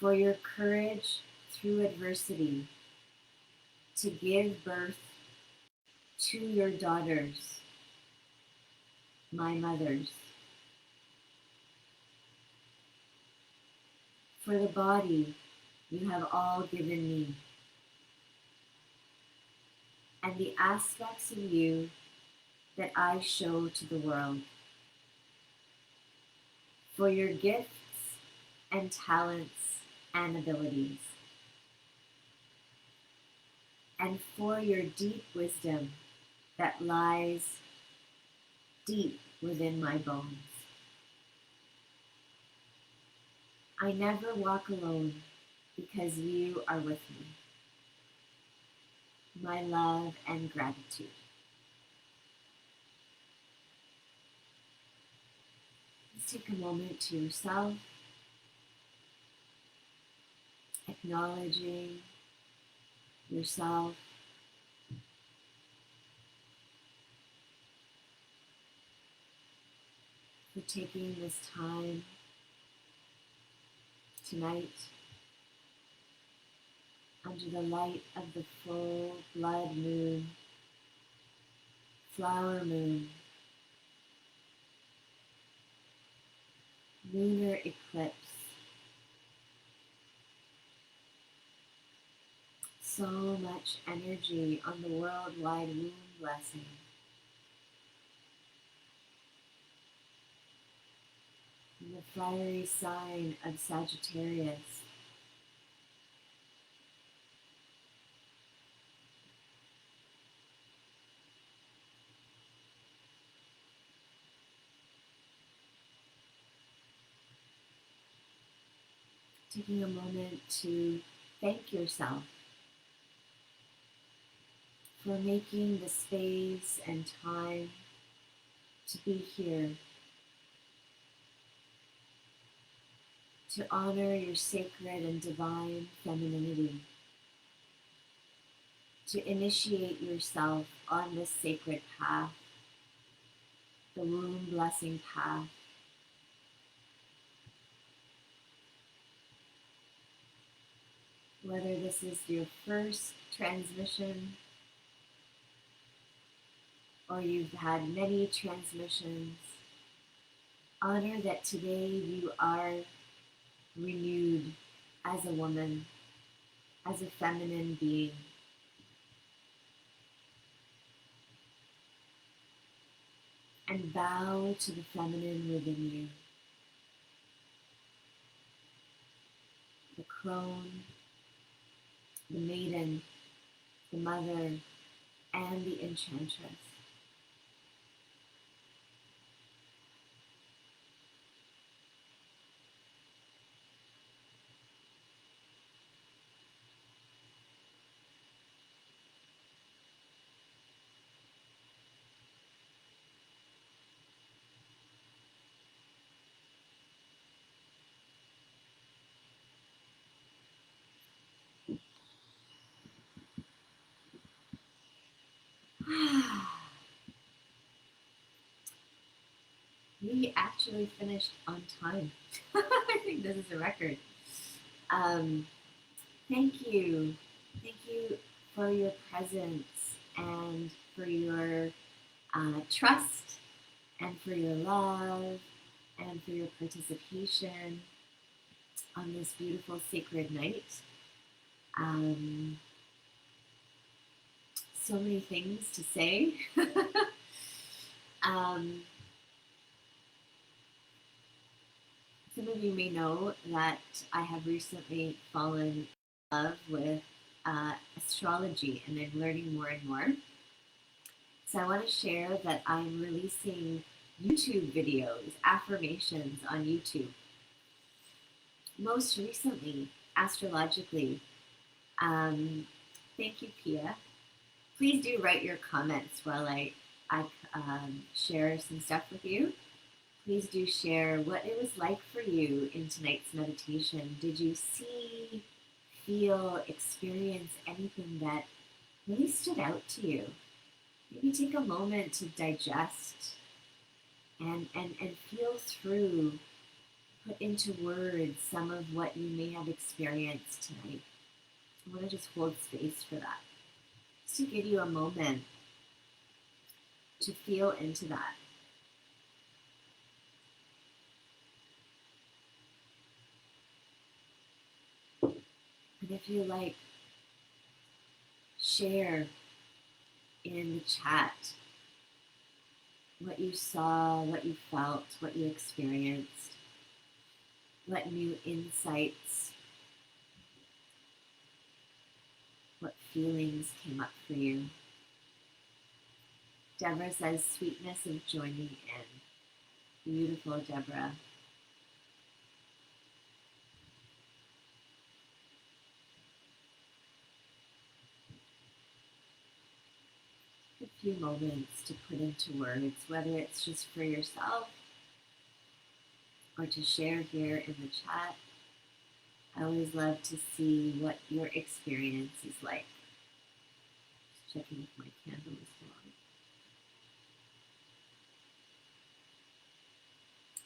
for your courage through adversity to give birth to your daughters, my mothers, for the body you have all given me, and the aspects of you that I show to the world, for your gifts and talents and abilities, and for your deep wisdom that lies deep within my bones. I never walk alone because you are with me. My love and gratitude. Let's take a moment to yourself, acknowledging yourself, for taking this time tonight under the light of the full blood moon, flower moon, lunar eclipse. So much energy on the worldwide moon blessing. In the fiery sign of Sagittarius. taking a moment to thank yourself for making the space and time to be here, to honor your sacred and divine femininity, to initiate yourself on this sacred path, the womb blessing path. Whether this is your first transmission or you've had many transmissions, honor that today you are renewed as a woman, as a feminine being. And bow to the feminine within you. The crone, the maiden, the mother, and the enchantress. We actually finished on time. I think this is a record. Thank you. Thank you for your presence and for your trust and for your love and for your participation on this beautiful sacred night. So many things to say. Some of you may know that I have recently fallen in love with astrology, and I'm learning more and more. So I want to share that I'm releasing YouTube videos, affirmations on YouTube. Most recently, astrologically. Thank you, Pia. Please do write your comments while I share some stuff with you. Please do share what it was like for you in tonight's meditation. Did you see, feel, experience anything that really stood out to you? Maybe take a moment to digest and feel through, put into words some of what you may have experienced tonight. I want to just hold space for that, just to give you a moment to feel into that. And if you like, share in the chat what you saw, what you felt, what you experienced, what new insights, what feelings came up for you. Deborah says, sweetness of joining in. Beautiful, Deborah. A few moments to put into words, whether it's just for yourself or to share here in the chat. I always love to see what your experience is like. Just checking if my candle is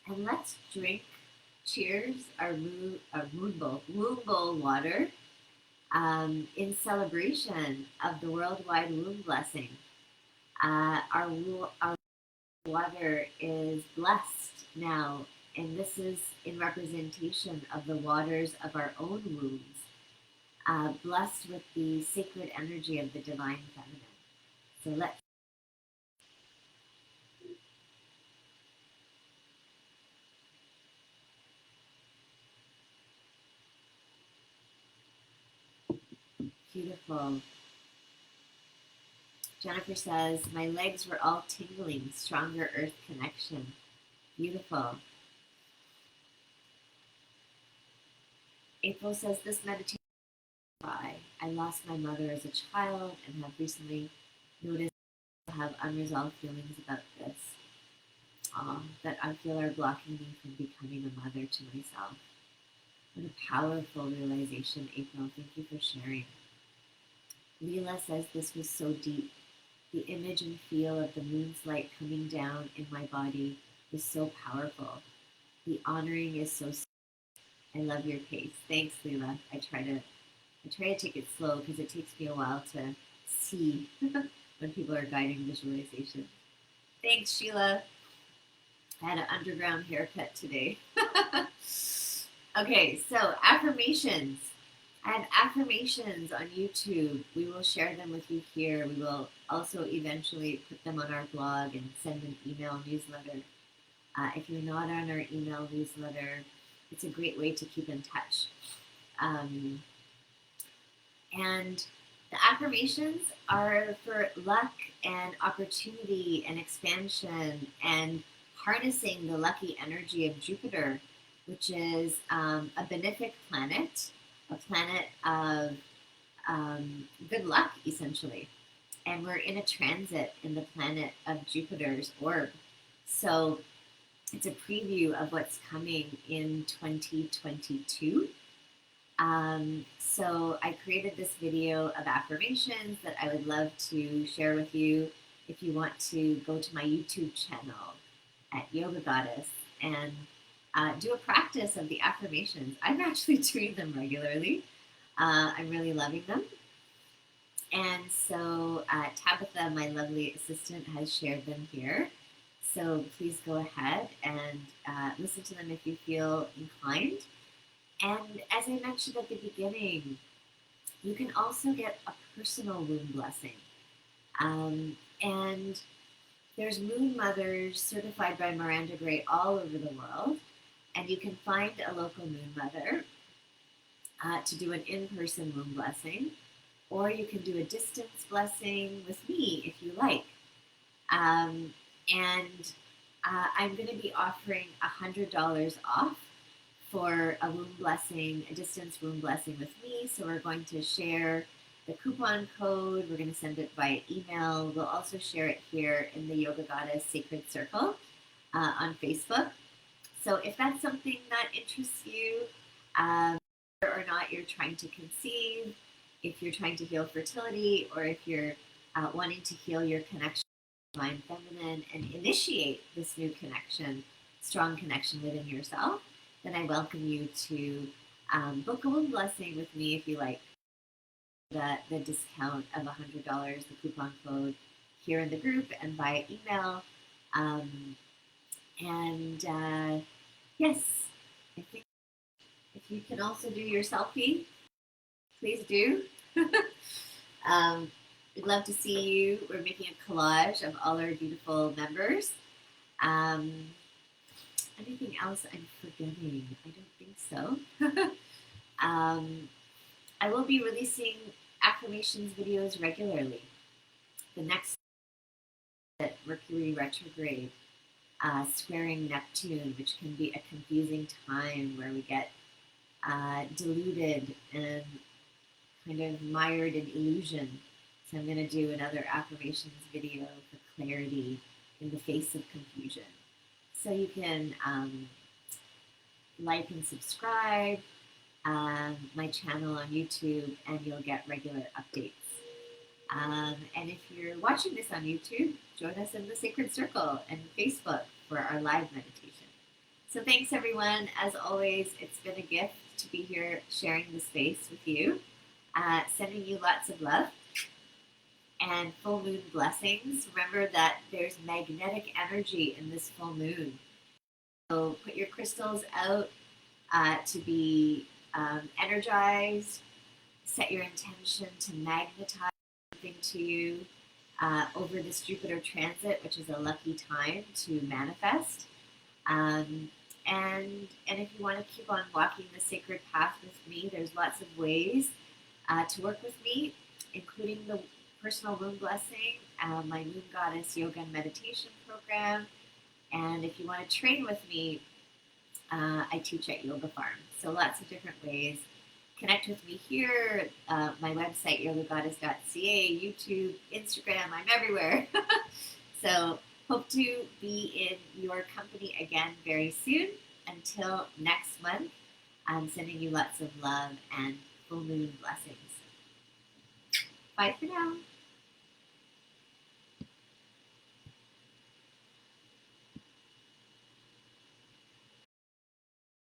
on. And let's drink, cheers, our womb bowl water in celebration of the worldwide womb blessing. Our water is blessed now, and this is in representation of the waters of our own wombs, blessed with the sacred energy of the divine feminine. So let's beautiful. Jennifer says, my legs were all tingling, stronger earth connection. Beautiful. April says, this meditation, I lost my mother as a child and have recently noticed I have unresolved feelings about this that I feel are blocking me from becoming a mother to myself. What a powerful realization, April. Thank you for sharing. Leela says, this was so deep. The image and feel of the moon's light coming down in my body was so powerful. The honoring is so sweet. I love your pace. Thanks, Leela. I try to take it slow because it takes me a while to see when people are guiding visualization. Thanks, Sheila. I had an underground haircut today. Okay, so affirmations. I have affirmations on YouTube. We will share them with you here. We will also eventually put them on our blog and send an email newsletter. If you're not on our email newsletter, it's a great way to keep in touch. And the affirmations are for luck and opportunity and expansion and harnessing the lucky energy of Jupiter, which is a benefic planet, a planet of good luck, essentially. And we're in a transit in the planet of Jupiter's orb. So it's a preview of what's coming in 2022. So I created this video of affirmations that I would love to share with you. If you want to go to my YouTube channel at Yoga Goddess and do a practice of the affirmations. I'm actually doing them regularly. I'm really loving them. And so Tabitha, my lovely assistant, has shared them here. So please go ahead and listen to them if you feel inclined. And as I mentioned at the beginning, you can also get a personal moon blessing. And there's moon mothers certified by Miranda Gray all over the world. And you can find a local moon mother to do an in-person moon blessing. Or you can do a distance blessing with me if you like. I'm going to be offering $100 off for a womb blessing, a distance womb blessing with me. So we're going to share the coupon code. We're going to send it via email. We'll also share it here in the Yoga Goddess Sacred Circle on Facebook. So if that's something that interests you, whether or not you're trying to conceive, if you're trying to heal fertility, or if you're wanting to heal your connection with divine feminine and initiate this new connection, strong connection within yourself, then I welcome you to book a womb blessing with me if you like. The discount of $100, the coupon code here in the group and via email. Yes, I think if you can also do your selfie, please do. We'd love to see you. We're making a collage of all our beautiful members. Anything else I'm forgetting? I don't think so. I will be releasing affirmations videos regularly. The next at Mercury retrograde, squaring Neptune, which can be a confusing time where we get deluded and kind of mired in illusion. So I'm going to do another affirmations video for clarity in the face of confusion. So you can like and subscribe my channel on YouTube and you'll get regular updates. And if you're watching this on YouTube, join us in the Sacred Circle and Facebook for our live meditation. So thanks everyone. As always, it's been a gift to be here sharing the space with you. Sending you lots of love and full moon blessings. Remember that there's magnetic energy in this full moon. So put your crystals out to be energized. Set your intention to magnetize something to you over this Jupiter transit, which is a lucky time to manifest. And if you want to keep on walking the sacred path with me, there's lots of ways to work with me, including the personal moon blessing, my Moon Goddess Yoga and Meditation program. And if you want to train with me, I teach at Yoga Farm. So lots of different ways. Connect with me here, my website, yogagoddess.ca, YouTube, Instagram, I'm everywhere. So hope to be in your company again very soon. Until next month, I'm sending you lots of love and full moon blessings. Bye for now.